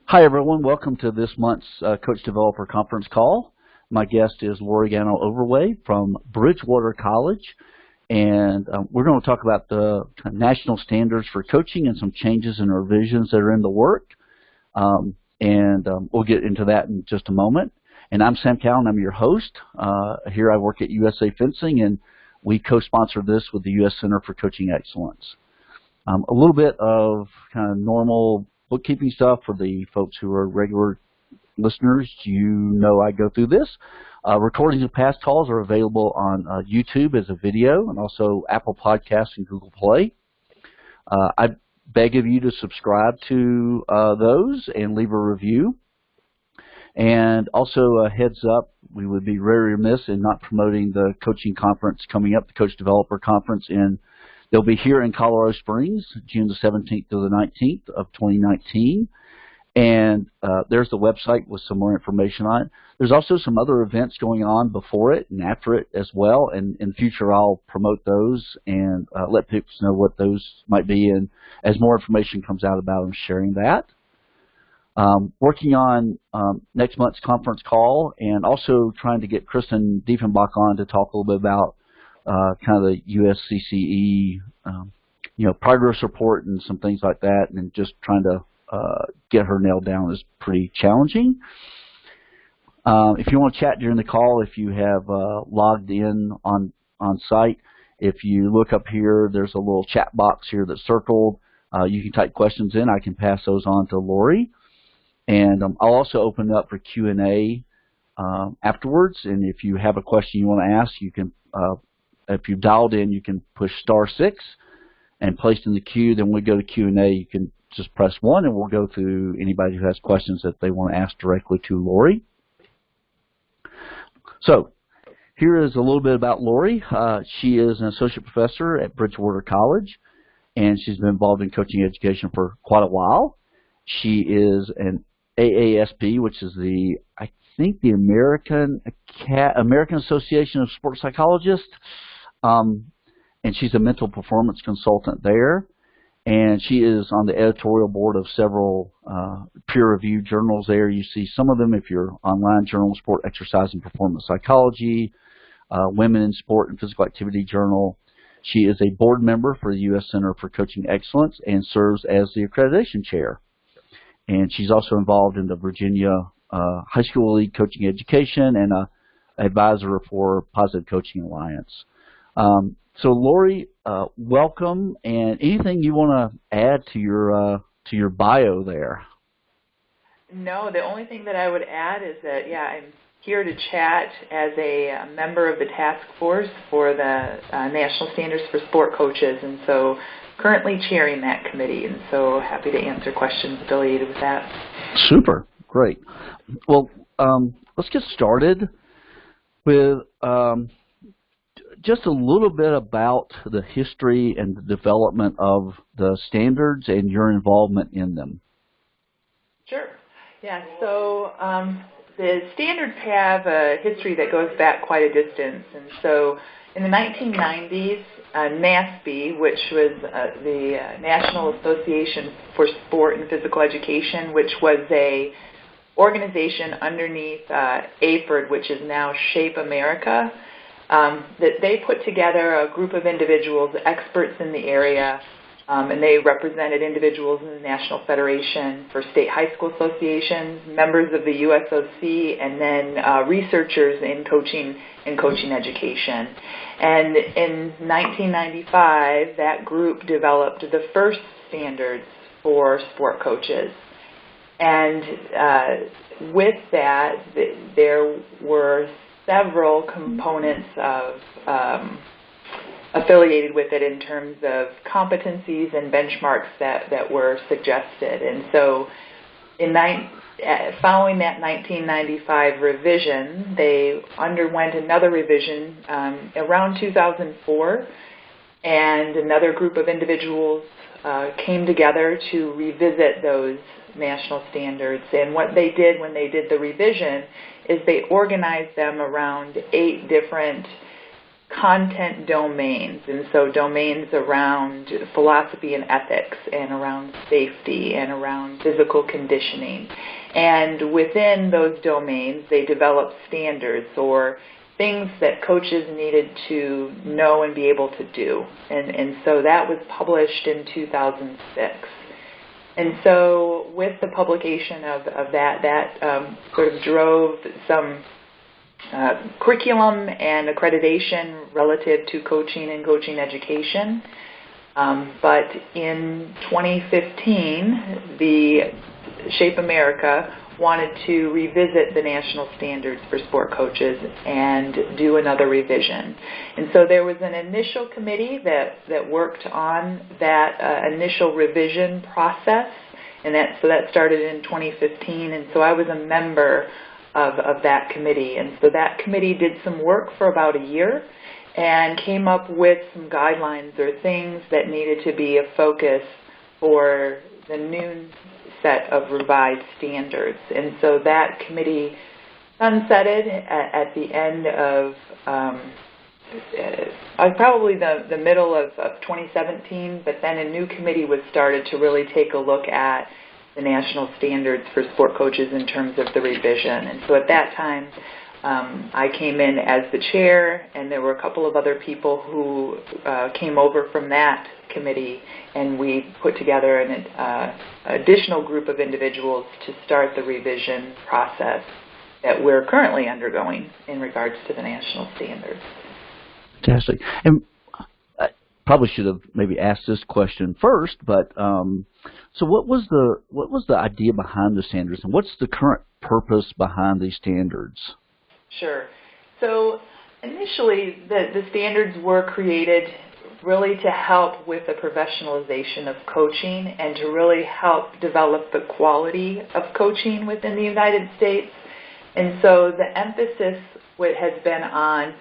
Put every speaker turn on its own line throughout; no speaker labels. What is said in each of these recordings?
Hi everyone, welcome to this month's Coach Developer Conference call. My guest is Lori Gano-Overway from Bridgewater College, and we're going to talk about the national standards for coaching and some changes and revisions that are in the work, we'll get into that in just a moment. And I'm Sam Cowan, I'm your host. Here I work at USA Fencing, and we co-sponsor this with the U.S. Center for Coaching Excellence. A little bit of kind of normal bookkeeping stuff for the folks who are regular listeners. You know I go through this. Recordings of past calls are available on YouTube as a video and also Apple Podcasts and Google Play. I beg of you to subscribe to those and leave a review. And also a heads up, we would be very remiss in not promoting the coaching conference coming up, the Coach Developer Conference they'll be here in Colorado Springs, June the 17th to the 19th of 2019. And there's the website with some more information on it. There's also some other events going on before it and after it as well. And in the future, I'll promote those and let people know what those might be. And as more information comes out about them, sharing that. Working on next month's conference call and also trying to get Kristen Diefenbach on to talk a little bit about kind of the USCCE, progress report and some things like that, and just trying to get her nailed down is pretty challenging. If you want to chat during the call, if you have logged in on site, if you look up here, there's a little chat box here that's circled. You can type questions in. I can pass those on to Lori. And I'll also open it up for Q&A afterwards. And if you have a question you want to ask, you can if you've dialed in, you can push *6 and place in the queue. Then when we go to Q&A, you can just press 1, and we'll go through anybody who has questions that they want to ask directly to Lori. So here is a little bit about Lori. She is an associate professor at Bridgewater College, and she's been involved in coaching education for quite a while. She is an AASP, which is I think the American Association of Sports Psychologists, and she's a mental performance consultant there. And she is on the editorial board of several peer-reviewed journals there. You see some of them if you're online: Journal of Sport, Exercise, and Performance Psychology, Women in Sport and Physical Activity Journal. She is a board member for the U.S. Center for Coaching Excellence and serves as the accreditation chair. And she's also involved in the Virginia High School League Coaching Education and an advisor for Positive Coaching Alliance. So Lori, welcome, and anything you want to add to your bio there?
No, the only thing that I would add is that, I'm here to chat as a member of the task force for the National Standards for Sport Coaches, and so currently chairing that committee, and so happy to answer questions affiliated with that.
Super, great. Well, let's get started with just a little bit about the history and the development of the standards and your involvement in them.
Sure. Yeah, so the standards have a history that goes back quite a distance. And so in the 1990s, NASB, which was the National Association for Sport and Physical Education, which was a organization underneath AFERD, which is now Shape America, that they put together a group of individuals, experts in the area, and they represented individuals in the National Federation for State High School Associations, members of the USOC, and then researchers in coaching education. And in 1995, that group developed the first standards for sport coaches. And with that, there were several components of affiliated with it in terms of competencies and benchmarks that were suggested. And so following that 1995 revision, they underwent another revision around 2004, and another group of individuals came together to revisit those national standards. And what they did when they did the revision is they organized them around 8 different content domains, and so domains around philosophy and ethics and around safety and around physical conditioning. And within those domains, they developed standards or things that coaches needed to know and be able to do. And so that was published in 2006. And so with the publication of that sort of drove some curriculum and accreditation relative to coaching and coaching education. But in 2015, the Shape America wanted to revisit the national standards for sport coaches and do another revision. And so there was an initial committee that worked on that initial revision process, and so that started in 2015, and so I was a member of that committee. And so that committee did some work for about a year and came up with some guidelines or things that needed to be a focus for the new set of revised standards. And so that committee sunsetted at the end of probably the middle of 2017, but then a new committee was started to really take a look at the national standards for sport coaches in terms of the revision. And so at that time, I came in as the chair, and there were a couple of other people who came over from that committee, and we put together an additional group of individuals to start the revision process that we're currently undergoing in regards to the national standards.
Fantastic. And I probably should have maybe asked this question first, but so what was the idea behind the standards, and what's the current purpose behind these standards?
Sure. So initially, the standards were created really to help with the professionalization of coaching and to really help develop the quality of coaching within the United States. And so the emphasis has been on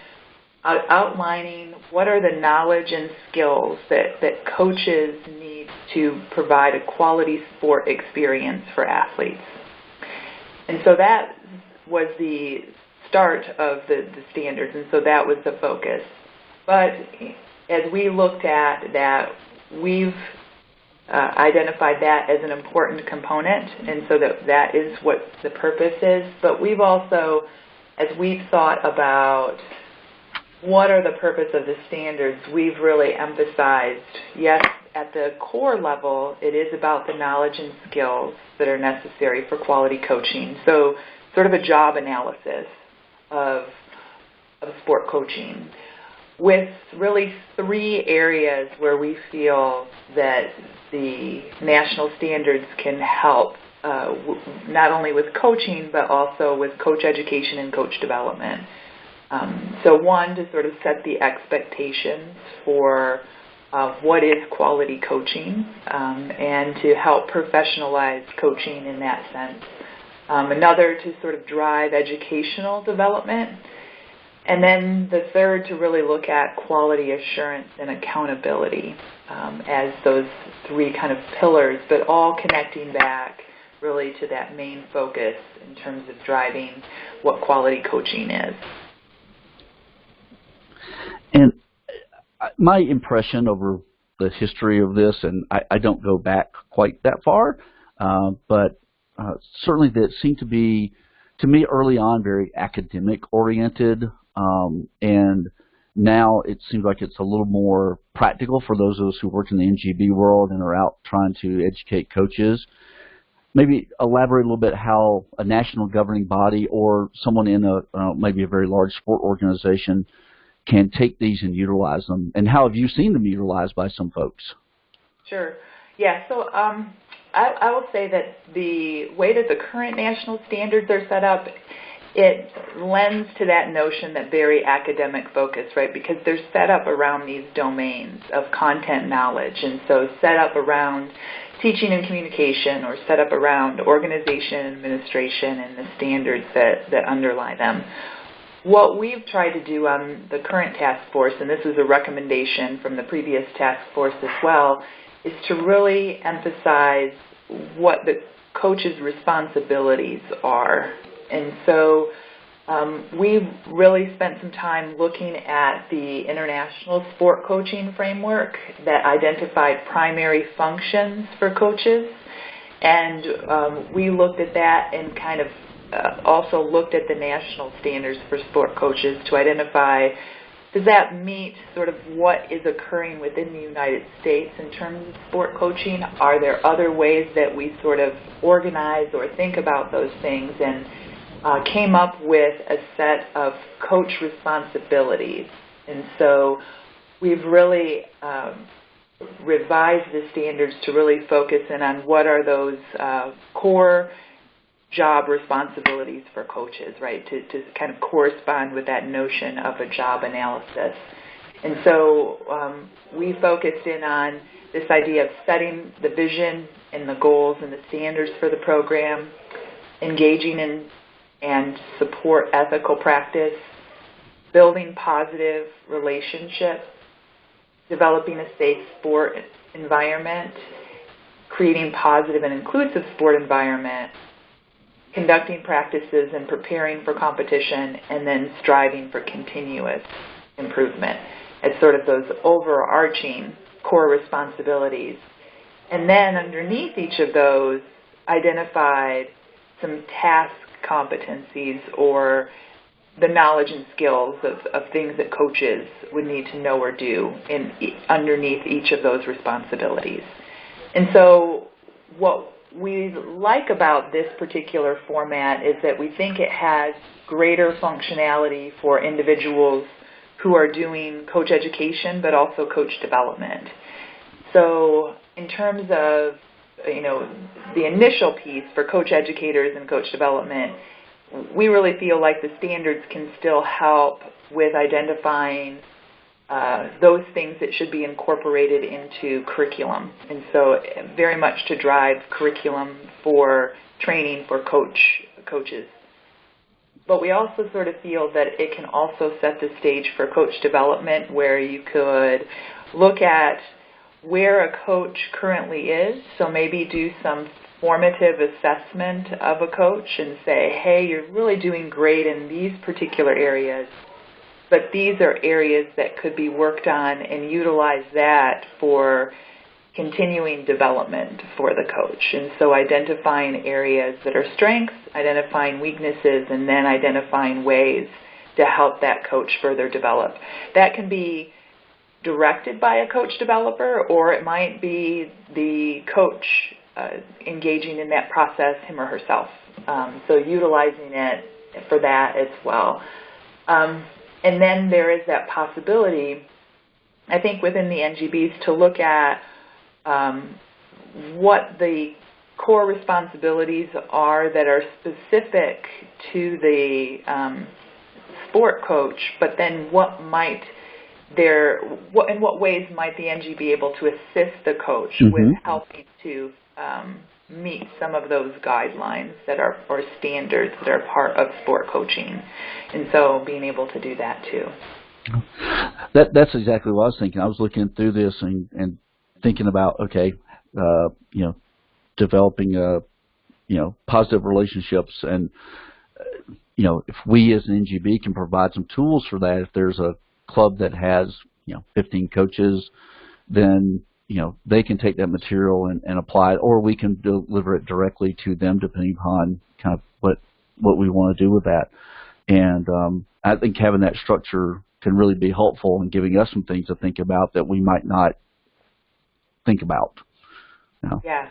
outlining what are the knowledge and skills that coaches need to provide a quality sport experience for athletes. And so that was the start of the standards, and so that was the focus. But as we looked at that, we've identified that as an important component, and so that is what the purpose is. But we've also, as we've thought about what are the purpose of the standards, we've really emphasized, yes, at the core level, it is about the knowledge and skills that are necessary for quality coaching. So sort of a job analysis of sport coaching, with really three areas where we feel that the national standards can help, not only with coaching, but also with coach education and coach development. So one, to sort of set the expectations for what is quality coaching, and to help professionalize coaching in that sense. Another, to sort of drive educational development. And then the third, to really look at quality assurance and accountability as those three kind of pillars, but all connecting back really to that main focus in terms of driving what quality coaching is.
And my impression over the history of this, and I don't go back quite that far, but certainly that seemed to be, to me early on, very academic-oriented, and now it seems like it's a little more practical for those of us who work in the NGB world and are out trying to educate coaches. Maybe elaborate a little bit how a national governing body or someone in maybe a very large sport organization can take these and utilize them, and how have you seen them utilized by some folks?
Sure. Yeah, so I will say that the way that the current national standards are set up, it lends to that notion, that very academic focus, right? Because they're set up around these domains of content knowledge, and so set up around teaching and communication, or set up around organization and administration and the standards that underlie them. What we've tried to do on the current task force, and this is a recommendation from the previous task force as well, is to really emphasize what the coach's responsibilities are. And so We really spent some time looking at the International Sport Coaching Framework that identified primary functions for coaches. And we looked at that and kind of also looked at the national standards for sport coaches to identify, does that meet sort of what is occurring within the United States in terms of sport coaching? Are there other ways that we sort of organize or think about those things? And came up with a set of coach responsibilities. And so we've really revised the standards to really focus in on what are those core job responsibilities for coaches, right, to kind of correspond with that notion of a job analysis. And so we focused in on this idea of setting the vision and the goals and the standards for the program, engaging in and support ethical practice, building positive relationships, developing a safe sport environment, creating positive and inclusive sport environment, conducting practices and preparing for competition, and then striving for continuous improvement as sort of those overarching core responsibilities. And then underneath each of those, identified some task competencies or the knowledge and skills of things that coaches would need to know or do underneath each of those responsibilities. And so what we like about this particular format is that we think it has greater functionality for individuals who are doing coach education but also coach development. So in terms of the initial piece for coach educators and coach development, we really feel like the standards can still help with identifying those things that should be incorporated into curriculum. And so very much to drive curriculum for training for coaches. But we also sort of feel that it can also set the stage for coach development, where you could look at where a coach currently is, so maybe do some formative assessment of a coach and say, hey, you're really doing great in these particular areas, but these are areas that could be worked on, and utilize that for continuing development for the coach. And so identifying areas that are strengths, identifying weaknesses, and then identifying ways to help that coach further develop. That can be directed by a coach developer, or it might be the coach engaging in that process, him or herself. So utilizing it for that as well. And then there is that possibility, I think, within the NGBs to look at what the core responsibilities are that are specific to the sport coach, but then in what ways might the NG be able to assist the coach with helping to meet some of those guidelines that are, or standards that are part of sport coaching. And so being able to do that too.
That's exactly what I was thinking. I was looking through this and thinking about, okay, developing positive relationships, and if we as an NGB can provide some tools for that, if there's a club that has 15 coaches, then they can take that material and apply it, or we can deliver it directly to them depending upon kind of what we want to do with that. And I think having that structure can really be helpful in giving us some things to think about that we might not think about.
Yeah.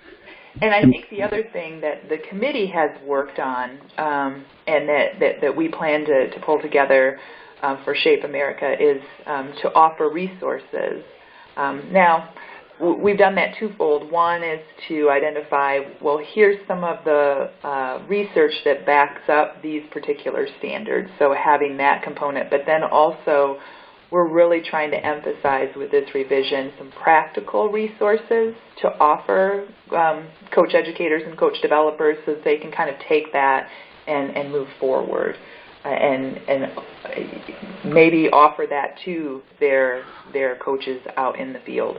And I think the other thing that the committee has worked on and that we plan to pull together for Shape America is to offer resources. Now, we've done that twofold. One is to identify, well, here's some of the research that backs up these particular standards, so having that component. But then also, we're really trying to emphasize with this revision some practical resources to offer coach educators and coach developers so that they can kind of take that and move forward. And maybe offer that to their coaches out in the field.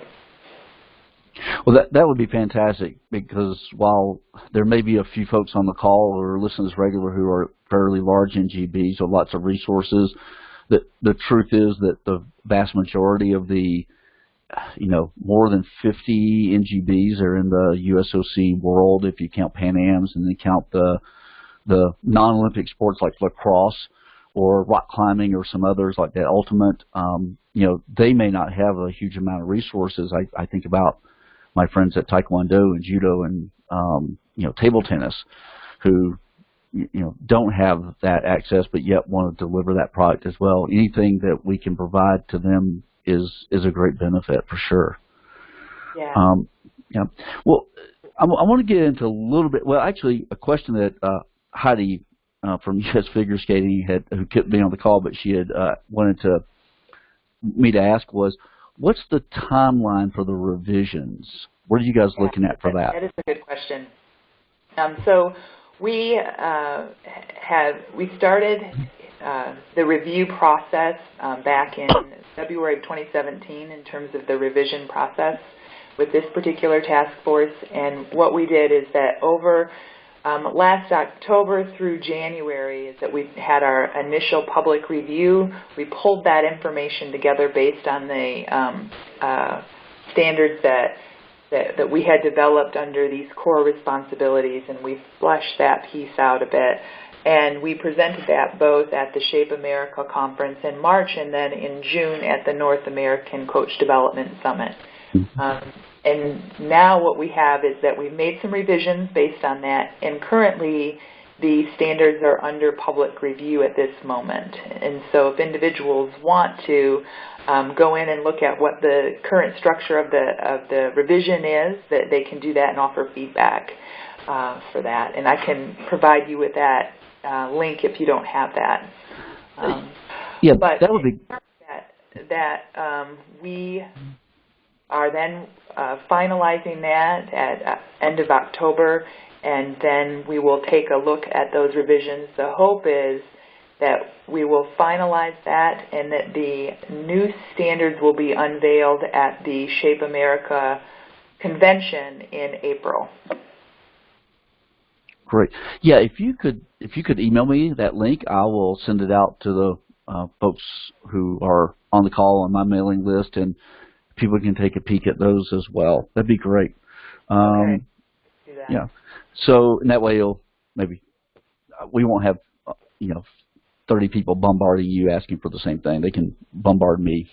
Well, that would be fantastic, because while there may be a few folks on the call or listeners regular who are fairly large NGBs with lots of resources. The truth is that the vast majority of the, more than 50 NGBs are in the USOC world if you count Pan Ams and then count the non-Olympic sports like lacrosse or rock climbing or some others like that ultimate. They may not have a huge amount of resources. I think about my friends at Taekwondo and Judo and table tennis who don't have that access but yet want to deliver that product as well. Anything that we can provide to them is a great benefit for sure.
Yeah.
Well, I want to get into a little bit. Well, actually, a question that Heidi from US Figure Skating who couldn't be on the call, but she had wanted me to ask was, what's the timeline for the revisions? What are you guys looking at for that?
That is a good question. So we started the review process back in February of 2017 in terms of the revision process with this particular task force. And what we did is that over last October through January is that we had our initial public review. We pulled that information together based on the standards that we had developed under these core responsibilities, and we fleshed that piece out a bit. And we presented that both at the Shape America conference in March and then in June at the North American Coach Development Summit. And now what we have is that we've made some revisions based on that, and currently the standards are under public review at this moment. And so if individuals want to go in and look at what the current structure of the revision is, that they can do that and offer feedback for that. And I can provide you with that link if you don't have that.
But that would be
we are then finalizing that at end of October, and then we will take a look at those revisions. The hope is that we will finalize that and that the new standards will be unveiled at the Shape America convention in April.
Great. Yeah, if you could email me that link, I will send it out to the folks who are on the call on my mailing list, and people can take a peek at those as well. That'd be great.
Okay. Do that.
Yeah. So in that way, we won't have 30 people bombarding you asking for the same thing. They can bombard me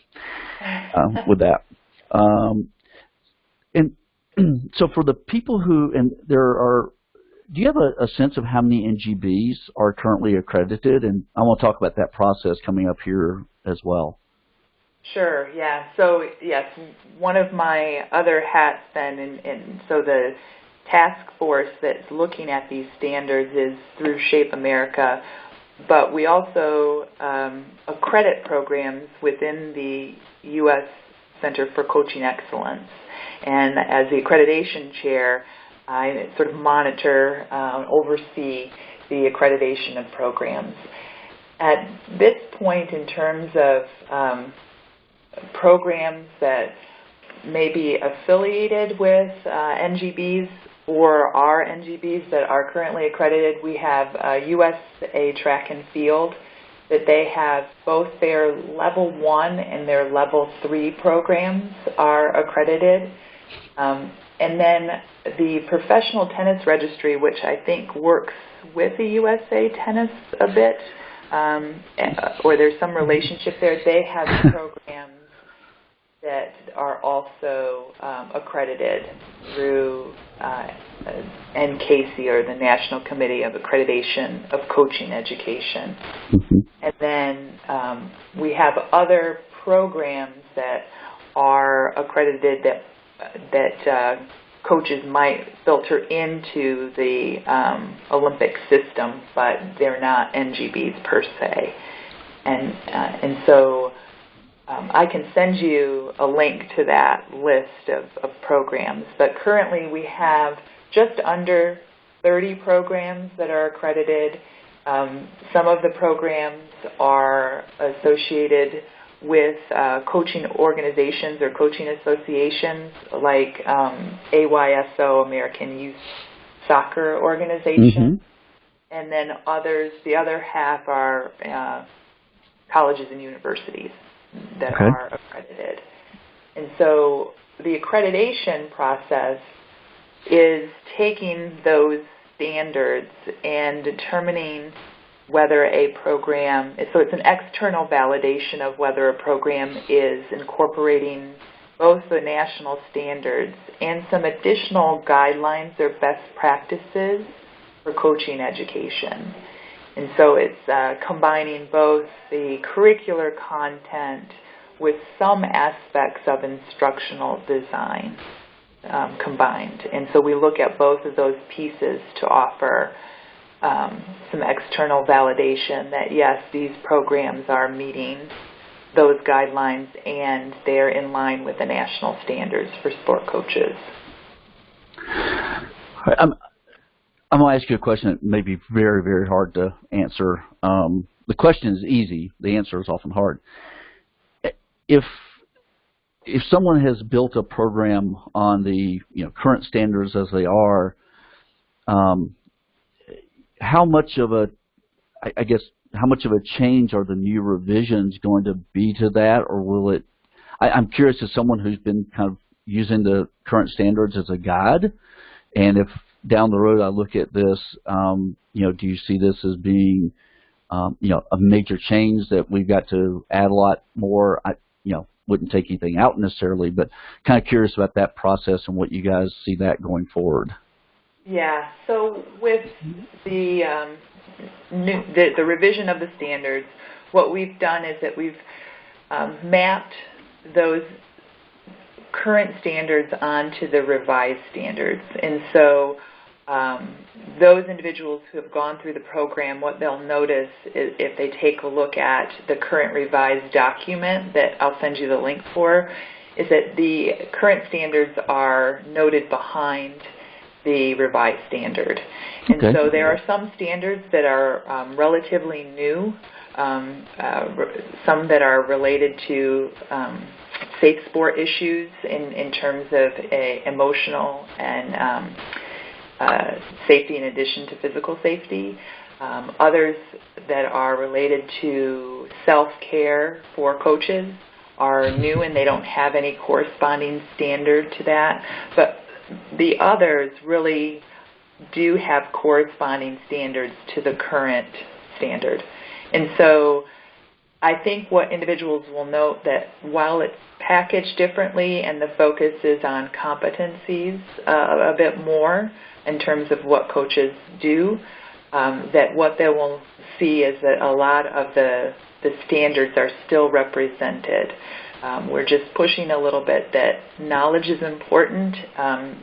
with that. And so for the people do you have a sense of how many NGBs are currently accredited? And I want to talk about that process coming up here as well.
Sure, yeah. So, yes, one of my other hats then, and so the task force that's looking at these standards is through Shape America, but we also accredit programs within the U.S. Center for Coaching Excellence. And as the accreditation chair, I sort of monitor, oversee the accreditation of programs. At this point, in terms of programs that may be affiliated with NGBs or are NGBs that are currently accredited, we have USA Track and Field, that they have both their Level 1 and their Level 3 programs are accredited. And then the Professional Tennis Registry, which I think works with the USA Tennis a bit, or there's some relationship there, they have programs that are also accredited through NCACE, or the National Committee of Accreditation of Coaching Education.
Mm-hmm.
And then we have other programs that are accredited that coaches might filter into the Olympic system, but they're not NGBs per se. And so I can send you a link to that list of programs. But currently we have just under 30 programs that are accredited. Some of the programs are associated with coaching organizations or coaching associations like AYSO, American Youth soccer organizations, and then others, the other half are colleges and universities that are accredited. And so the accreditation process is taking those standards and determining whether a program, so it's an external validation of whether a program is incorporating both the national standards and some additional guidelines or best practices for coaching education. And so it's combining both the curricular content with some aspects of instructional design combined. And so we look at both of those pieces to offer some external validation that, yes, these programs are meeting those guidelines and they're in line with the national standards for sport coaches.
I'm going to ask you a question that may be very, very hard to answer. The question is easy. The answer is often hard. If someone has built a program on the current standards as they are, how much of a change are the new revisions going to be to that, or will it? I'm curious, as someone who's been kind of using the current standards as a guide, and if down the road I look at this, do you see this as being, a major change that we've got to add a lot more? Wouldn't take anything out necessarily, but kind of curious about that process and what you guys see that going forward.
Yeah. So with the revision of the standards, what we've done is that we've mapped those current standards onto the revised standards. And so those individuals who have gone through the program, what they'll notice is if they take a look at the current revised document that I'll send you the link for, is that the current standards are noted behind the revised standard. And so there are some standards that are relatively new, some that are related to safe sport issues in terms of emotional and safety in addition to physical safety. Others that are related to self-care for coaches are new and they don't have any corresponding standard to that. But the others really do have corresponding standards to the current standard. And so I think what individuals will note that while it's packaged differently and the focus is on competencies a bit more in terms of what coaches do, that what they will see is that a lot of the standards are still represented. We're just pushing a little bit that knowledge is important,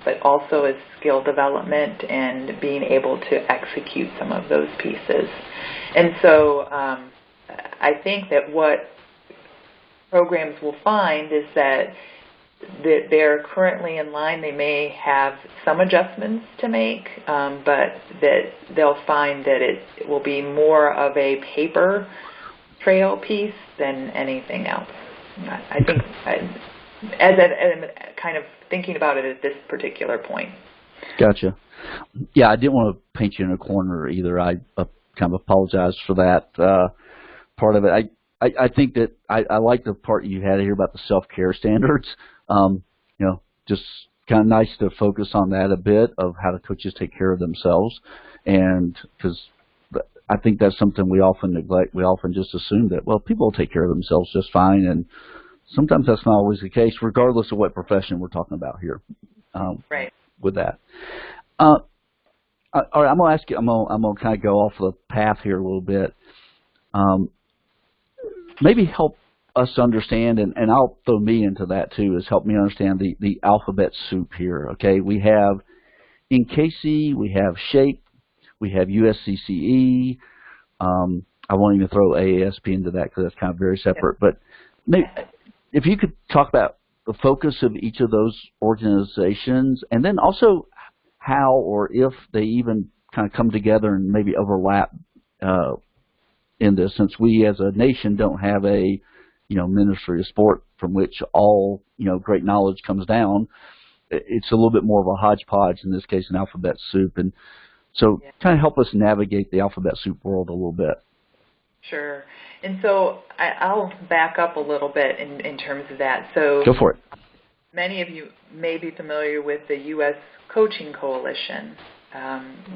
but also is skill development and being able to execute some of those pieces. And so I think that what programs will find is that they're currently in line. They may have some adjustments to make, but that they'll find that it will be more of a paper trail piece than anything else. I think as I'm kind of thinking about it at this particular point.
Gotcha. Yeah, I didn't want to paint you in a corner either. I kind of apologize for that part of it. I think that I like the part you had here about the self-care standards. Just kind of nice to focus on that a bit of how the coaches take care of themselves, and because I think that's something we often neglect. We often just assume that, well, people will take care of themselves just fine, and sometimes that's not always the case, regardless of what profession we're talking about here.
Right.
With that. All right, I'm going to ask you, I'm going to kind of go off the path here a little bit. Maybe help us understand, and I'll throw me into that too, is help me understand the alphabet soup here, okay? We have NCACE, we have SHAPE, we have USCCE. I won't even throw AASP into that because that's kind of very separate. But maybe if you could talk about the focus of each of those organizations, and then also how or if they even kind of come together and maybe overlap in this, since we as a nation don't have a Ministry of Sport from which all great knowledge comes down. it's a little bit more of a hodgepodge, in this case, an alphabet soup. And so kind of help us navigate the alphabet soup world a little bit.
Sure. And so I'll back up a little bit in terms of that. So
go for it.
Many of you may be familiar with the U.S. Coaching Coalition,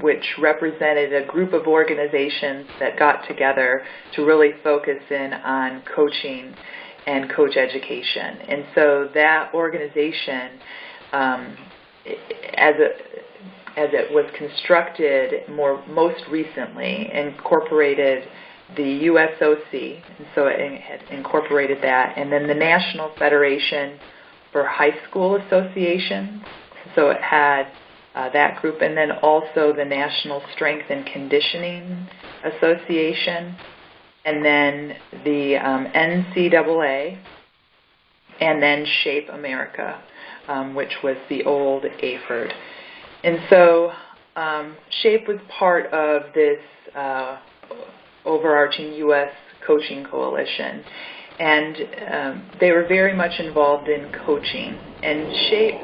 which represented a group of organizations that got together to really focus in on coaching and coach education. And so that organization, as it was constructed most recently, incorporated the USOC, and so it had incorporated that, and then the National Federation for High School Associations, so it had that group, and then also the National Strength and Conditioning Association, and then the NCAA, and then Shape America, which was the old AFERD. And so Shape was part of this overarching U.S. Coaching Coalition, and they were very much involved in coaching. And Shape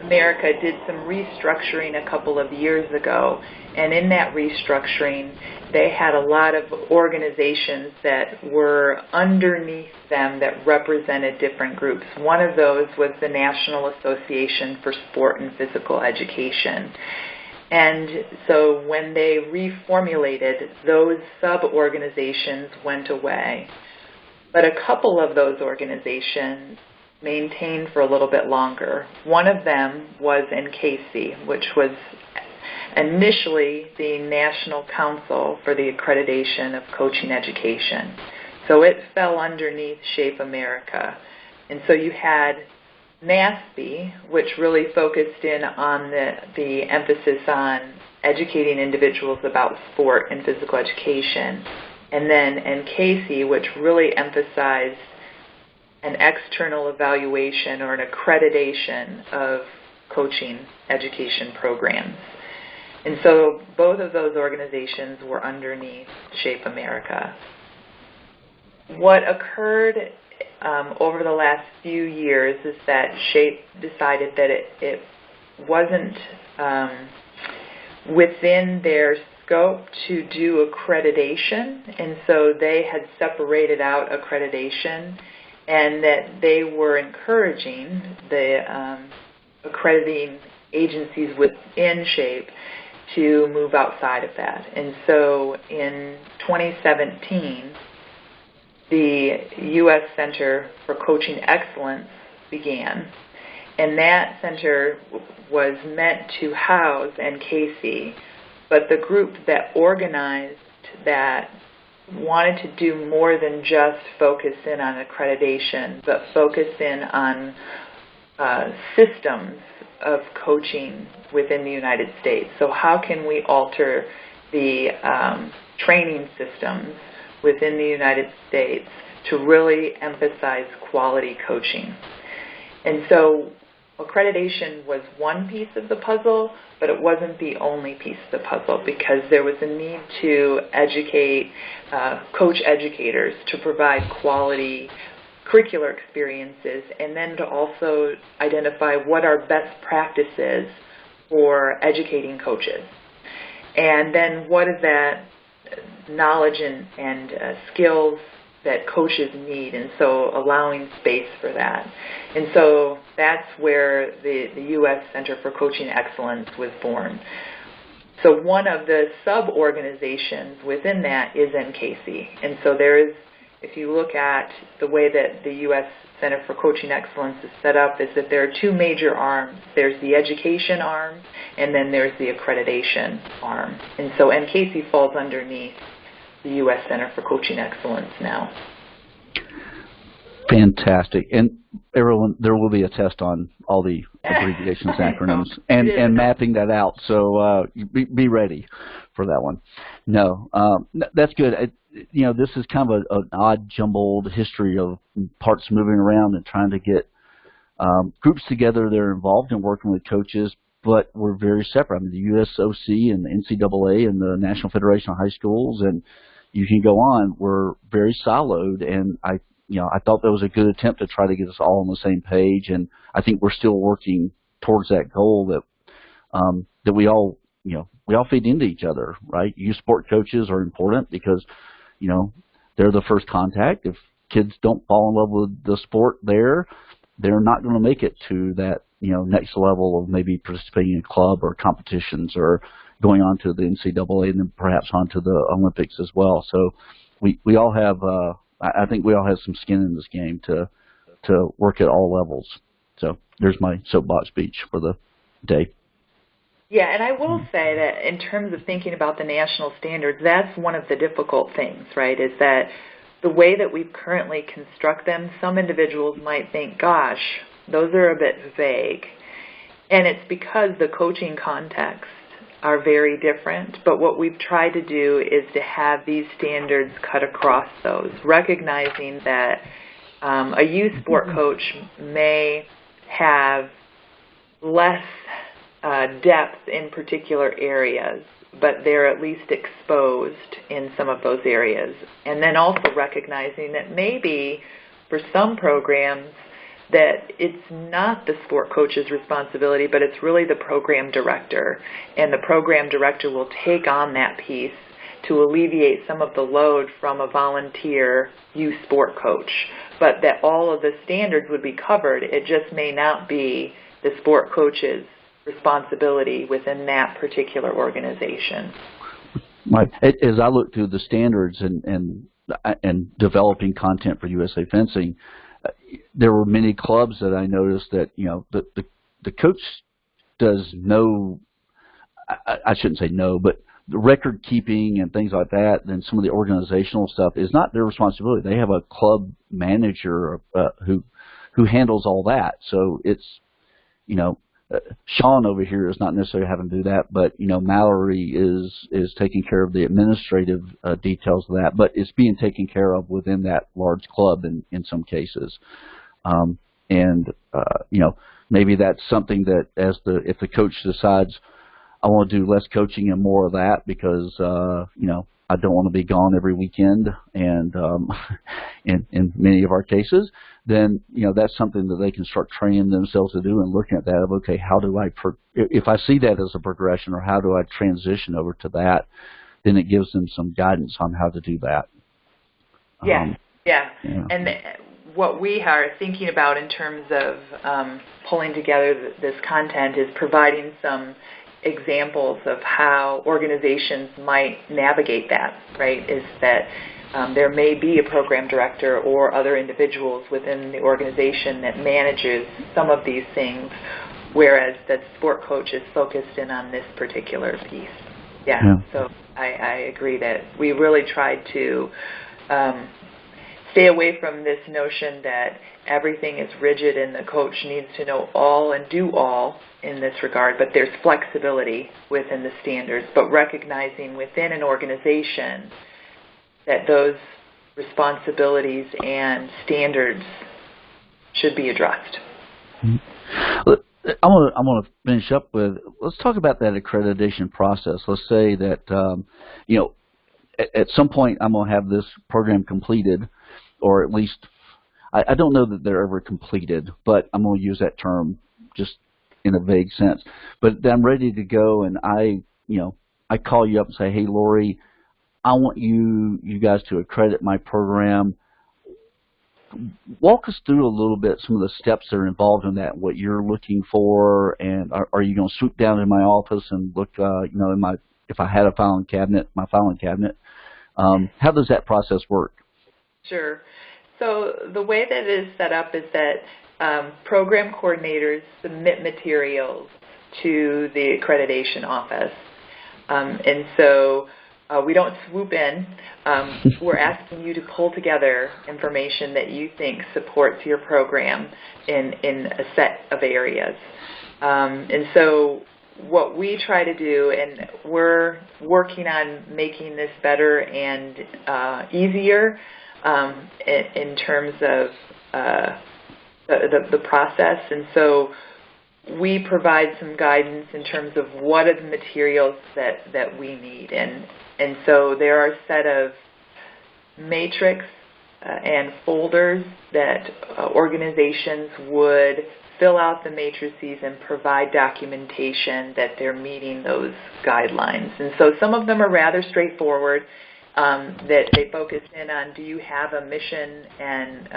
America did some restructuring a couple of years ago, and in that restructuring, they had a lot of organizations that were underneath them that represented different groups. One of those was the National Association for Sport and Physical Education. And so when they reformulated, those sub-organizations went away. But a couple of those organizations maintained for a little bit longer. One of them was NCACE, which was initially the National Council for the Accreditation of Coaching Education. So it fell underneath Shape America. And so you had NASB, which really focused in on the emphasis on educating individuals about sport and physical education. And then NCACE, which really emphasized an external evaluation or an accreditation of coaching education programs. And so both of those organizations were underneath Shape America. What occurred over the last few years is that Shape decided that it wasn't within their scope to do accreditation, and so they had separated out accreditation, and that they were encouraging the accrediting agencies within Shape to move outside of that. And so in 2017, the U.S. Center for Coaching Excellence began, and that center was meant to house NCACE, but the group that organized that wanted to do more than just focus in on accreditation, but focus in on systems of coaching within the United States. So how can we alter the training systems within the United States to really emphasize quality coaching? And so accreditation was one piece of the puzzle, but it wasn't the only piece of the puzzle, because there was a need to educate coach educators to provide quality curricular experiences, and then to also identify what are best practices for educating coaches. And then what is that knowledge and skills that coaches need, and so allowing space for that. And so that's where the U.S. Center for Coaching Excellence was born. So one of the sub-organizations within that is NCACE. And so there is, if you look at the way that the U.S. Center for Coaching Excellence is set up, is that there are two major arms. There's the education arm, and then there's the accreditation arm. And so NCACE falls underneath the U.S. Center for Coaching Excellence now.
Fantastic. And everyone, there will be a test on all the abbreviations, acronyms, and mapping that out. So be ready for that one. No, that's good. This is kind of an odd, jumbled history of parts moving around and trying to get groups together that are involved in working with coaches, but we're very separate. I mean, the USOC and the NCAA and the National Federation of High Schools, and you can go on, we're very siloed, and I thought that was a good attempt to try to get us all on the same page, and I think we're still working towards that goal that we all, we all feed into each other, right? Youth sport coaches are important because, they're the first contact. If kids don't fall in love with the sport they're not going to make it to that, next level of maybe participating in a club or competitions or going on to the NCAA and then perhaps on to the Olympics as well. So we all have, I think we all have some skin in this game to work at all levels. So there's my soapbox speech for the day.
Yeah, and I will say that in terms of thinking about the national standards, that's one of the difficult things, right, is that the way that we currently construct them, some individuals might think, gosh, those are a bit vague. And it's because the coaching contexts are very different, but what we've tried to do is to have these standards cut across those, recognizing that a youth sport coach may have less depth in particular areas, but they're at least exposed in some of those areas. And then also recognizing that maybe for some programs that it's not the sport coach's responsibility, but it's really the program director. And the program director will take on that piece to alleviate some of the load from a volunteer youth sport coach. But that all of the standards would be covered. It just may not be the sport coach's responsibility within that particular organization.
Right. As I look through the standards and developing content for USA Fencing, there were many clubs that I noticed that the coach does no, I shouldn't say no, but the record keeping and things like that, and some of the organizational stuff is not their responsibility. They have a club manager who handles all that. So it's Sean over here is not necessarily having to do that, but Mallory is taking care of the administrative details of that, but it's being taken care of within that large club in some cases, maybe that's something that if the coach decides I want to do less coaching and more of that because I don't want to be gone every weekend, and in many of our cases, then that's something that they can start training themselves to do and looking at that of, okay, how do I if I see that as a progression, or how do I transition over to that, then it gives them some guidance on how to do that.
Yeah. And what we are thinking about in terms of pulling together this content is providing some examples of how organizations might navigate that, right, is that there may be a program director or other individuals within the organization that manages some of these things, whereas the sport coach is focused in on this particular piece. Yeah. So I agree that we really tried to stay away from this notion that everything is rigid and the coach needs to know all and do all in this regard, but there's flexibility within the standards, but recognizing within an organization that those responsibilities and standards should be addressed.
I want to finish up with, let's talk about that accreditation process. Let's say that, at some point I'm going to have this program completed, or at least, I don't know that they're ever completed, but I'm going to use that term just in a vague sense. But I'm ready to go, and I call you up and say, hey, Lori, I want you guys to accredit my program. Walk us through a little bit some of the steps that are involved in that, what you're looking for, and are you going to swoop down in my office and look, if I had a filing cabinet, my filing cabinet. How does that process work?
Sure. So the way that it is set up is that program coordinators submit materials to the accreditation office. And so we don't swoop in. We're asking you to pull together information that you think supports your program in a set of areas. And so what we try to do, and we're working on making this better and easier in terms of the process. And so we provide some guidance in terms of what are the materials that we need. And so there are a set of matrix and folders that organizations would fill out the matrices and provide documentation that they're meeting those guidelines. And so some of them are rather straightforward, that they focus in on, do you have a mission and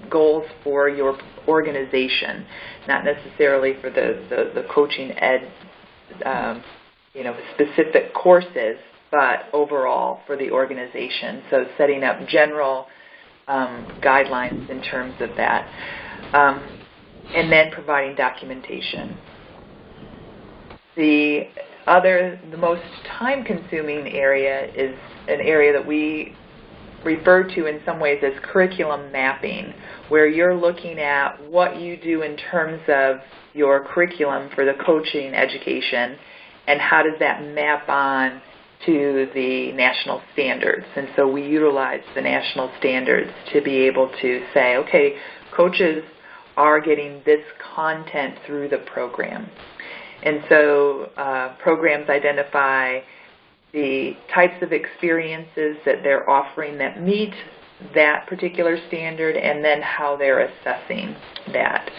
goals for your organization, not necessarily for the coaching ed specific courses, but overall for the organization. So setting up general guidelines in terms of that. And then providing documentation. The most time-consuming area is an area that we refer to in some ways as curriculum mapping, where you're looking at what you do in terms of your curriculum for the coaching education and how does that map on to the national standards. And so we utilize the national standards to be able to say, okay, coaches are getting this content through the program. And so programs identify the types of experiences that they're offering that meet that particular standard and then how they're assessing that.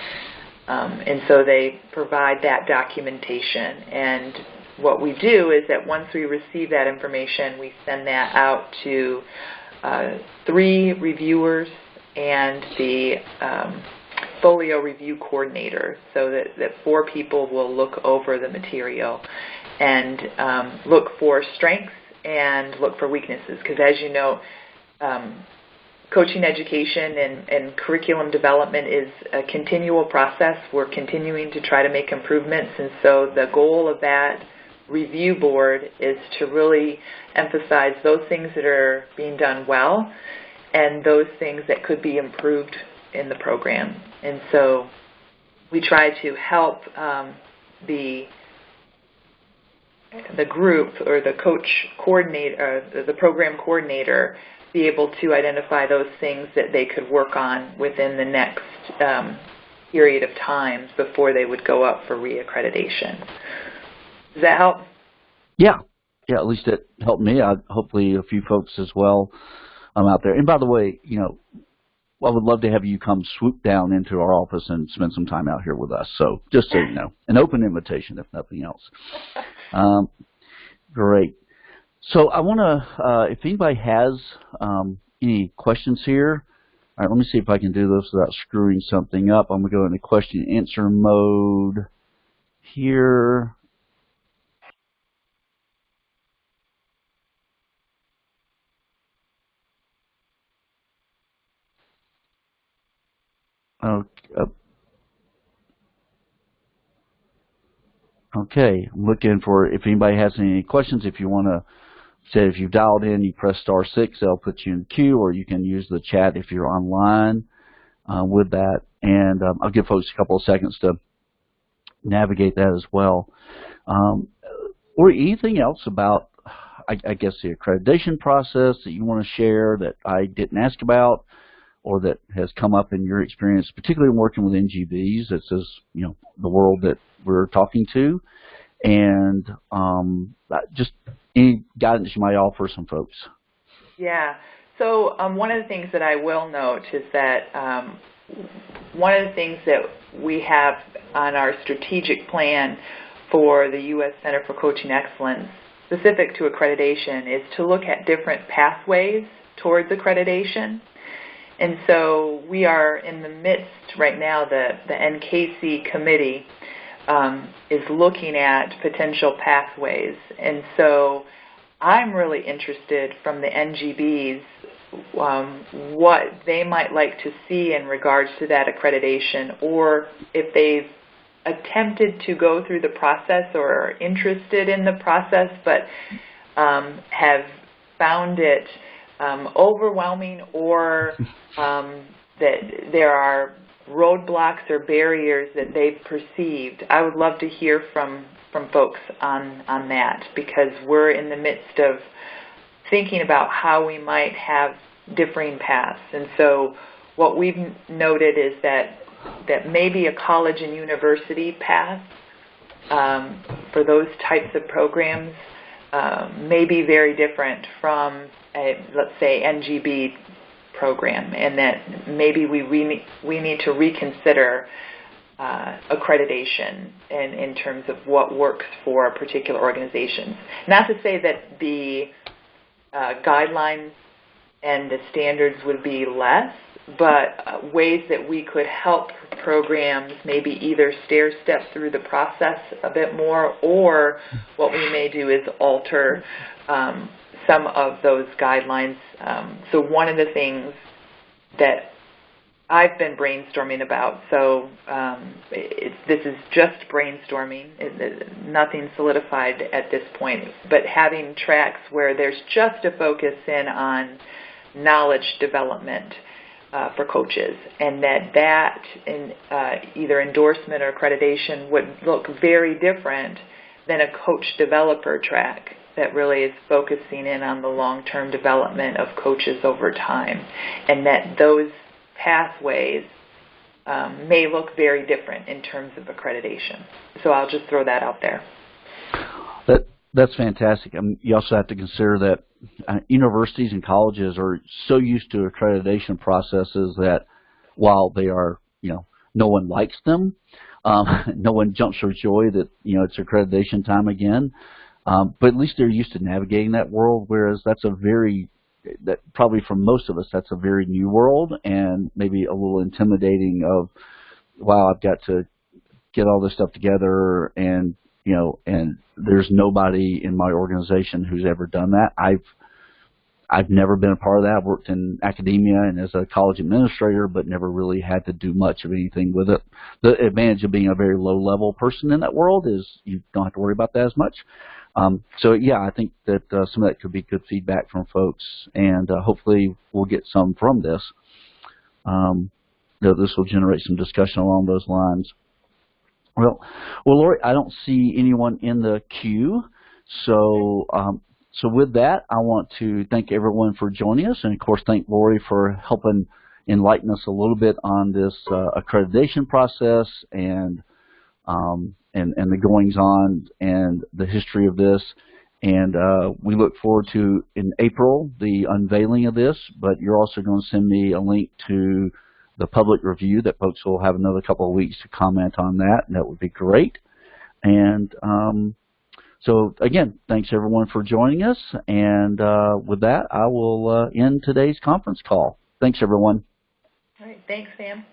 And so they provide that documentation. And what we do is that once we receive that information, we send that out to 3 reviewers and the folio review coordinator, so that 4 people will look over the material and look for strengths and look for weaknesses. Because as you know, coaching education and curriculum development is a continual process. We're continuing to try to make improvements, and so the goal of that review board is to really emphasize those things that are being done well and those things that could be improved in the program. And so we try to help the group or the coach coordinator, the program coordinator, be able to identify those things that they could work on within the next period of time before they would go up for reaccreditation. Does that help?
Yeah, at least it helped me. Hopefully a few folks as well out there. And by the way, I would love to have you come swoop down into our office and spend some time out here with us. So just so you know, an open invitation if nothing else. Great. So I want to, if anybody has any questions here, all right, let me see if I can do this without screwing something up. I'm going to go into question and answer mode here. Okay, I'm looking for if anybody has any questions. If you want to say, if you've dialed in, you press *6, they'll put you in queue, or you can use the chat if you're online with that. And I'll give folks a couple of seconds to navigate that as well. Or anything else about, I guess, the accreditation process that you want to share that I didn't ask about, or that has come up in your experience, particularly working with NGBs. This is, the world that we're talking to, and just any guidance you might offer some folks.
Yeah. So one of the things that I will note is that one of the things that we have on our strategic plan for the U.S. Center for Coaching Excellence, specific to accreditation, is to look at different pathways towards accreditation. And so we are in the midst right now, the NCACE committee is looking at potential pathways. And so I'm really interested from the NGBs what they might like to see in regards to that accreditation, or if they've attempted to go through the process or are interested in the process but have found it overwhelming, or that there are roadblocks or barriers that they've perceived. I would love to hear from folks on that, because we're in the midst of thinking about how we might have differing paths. And so what we've noted is that maybe a college and university path for those types of programs may be very different from a, let's say, NGB program, and that maybe we need to reconsider accreditation in terms of what works for particular organizations. Not to say that the guidelines and the standards would be less, but ways that we could help programs maybe either stair-step through the process a bit more, or what we may do is alter some of those guidelines. So one of the things that I've been brainstorming about, so this is just brainstorming, nothing solidified at this point, but having tracks where there's just a focus in on knowledge development for coaches, and that in either endorsement or accreditation would look very different than a coach developer track that really is focusing in on the long-term development of coaches over time, and that those pathways may look very different in terms of accreditation. So I'll just throw that out there.
That's fantastic. You also have to consider that universities and colleges are so used to accreditation processes that while they are, no one likes them, no one jumps for joy that, it's accreditation time again, but at least they're used to navigating that world, whereas that probably for most of us, that's a very new world and maybe a little intimidating of, wow, I've got to get all this stuff together and there's nobody in my organization who's ever done that. I've never been a part of that. I've worked in academia and as a college administrator, but never really had to do much of anything with it. The advantage of being a very low-level person in that world is you don't have to worry about that as much. So, yeah, I think that some of that could be good feedback from folks, and hopefully we'll get some from this. This will generate some discussion along those lines. Well, Lori, I don't see anyone in the queue, so with that, I want to thank everyone for joining us, and of course thank Lori for helping enlighten us a little bit on this accreditation process and the goings-on and the history of this. And we look forward to, in April, the unveiling of this, but you're also going to send me a link to the public review that folks will have another couple of weeks to comment on that, and that would be great. And so, again, thanks everyone for joining us, and with that, I will end today's conference call. Thanks, everyone.
All right, thanks, Sam.